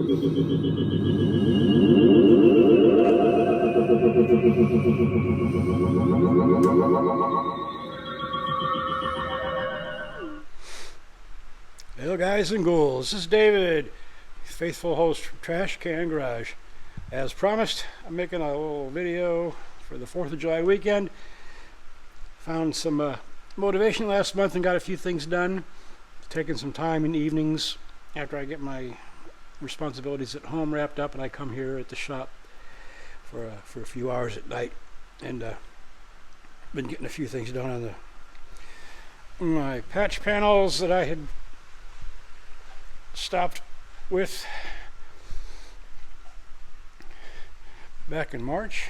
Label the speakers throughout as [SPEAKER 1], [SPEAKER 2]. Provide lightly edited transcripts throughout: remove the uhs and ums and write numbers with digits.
[SPEAKER 1] Hello guys and ghouls, this is David, faithful host from Trash Can Garage. As promised, I'm making a little video for the 4th of July weekend. Found some motivation last month and got a few things done. Taking some time in the evenings after I get my responsibilities at home wrapped up, and I come here at the shop for a few hours at night, and been getting a few things done on my patch panels that I had stopped with back in March.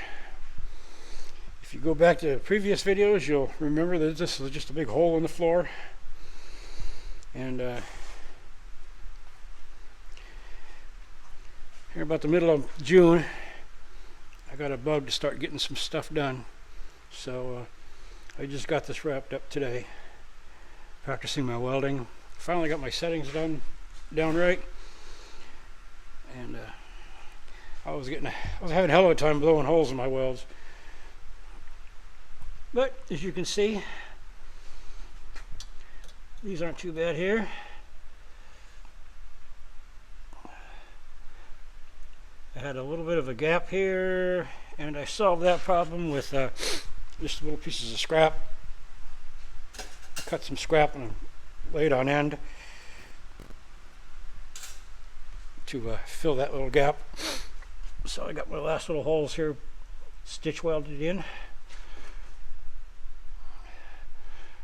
[SPEAKER 1] If you go back to previous videos, you'll remember that this was just a big hole in the floor, and here about the middle of June I got a bug to start getting some stuff done, so I just got this wrapped up today, practicing my welding. Finally got my settings down right, and I was having a hell of a time blowing holes in my welds, but as you can see, these aren't too bad here. I had a little bit of a gap here, and I solved that problem with just little pieces of scrap. Cut some scrap and laid on end to fill that little gap. So I got my last little holes here stitch welded in.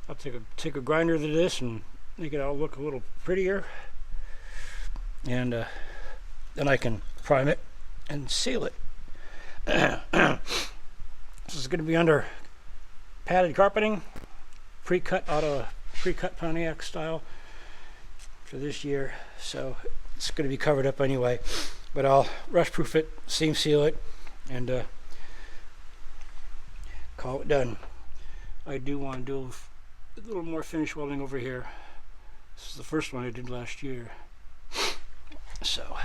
[SPEAKER 1] I'll take a grinder to this and make it all look a little prettier, and then I can prime it and seal it. This is going to be under padded carpeting, pre-cut Pontiac style for this year, so it's going to be covered up anyway, but I'll rust proof it, seam seal it, and call it done. I do want to do a little more finish welding over here. This is the first one I did last year, so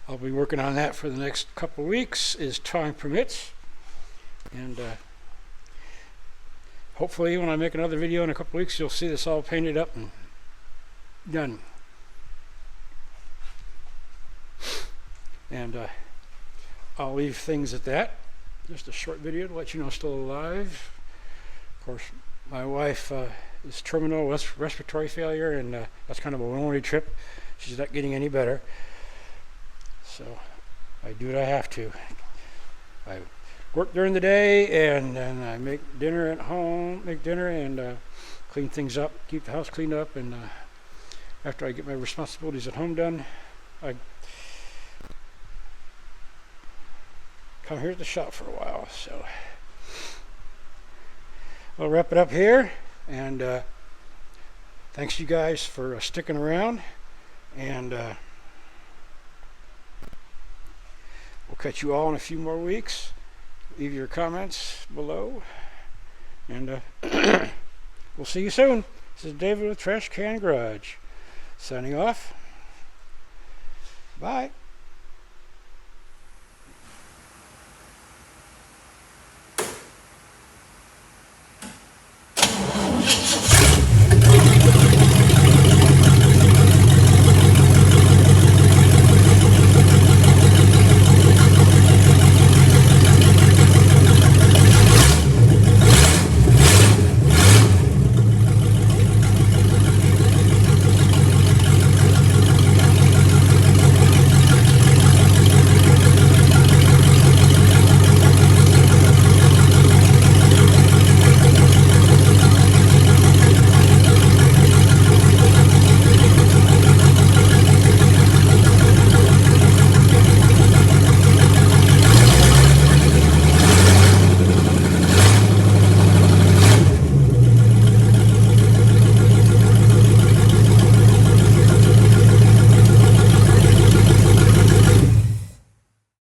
[SPEAKER 1] I'll be working on that for the next couple weeks as time permits, and hopefully when I make another video in a couple weeks, you'll see this all painted up and done. And I'll leave things at that. Just a short video to let you know I'm still alive. Of course, my wife is terminal respiratory failure, and that's kind of a lonely trip. She's not getting any better, so I do what I have to. I work during the day, and then I make dinner at home, and clean things up, keep the house cleaned up, and after I get my responsibilities at home done, I come here at the shop for a while. So I'll wrap it up here, and thanks you guys for sticking around, and we'll catch you all in a few more weeks. Leave your comments below, and we'll see you soon. This is David with Trash Can Garage, signing off. Bye.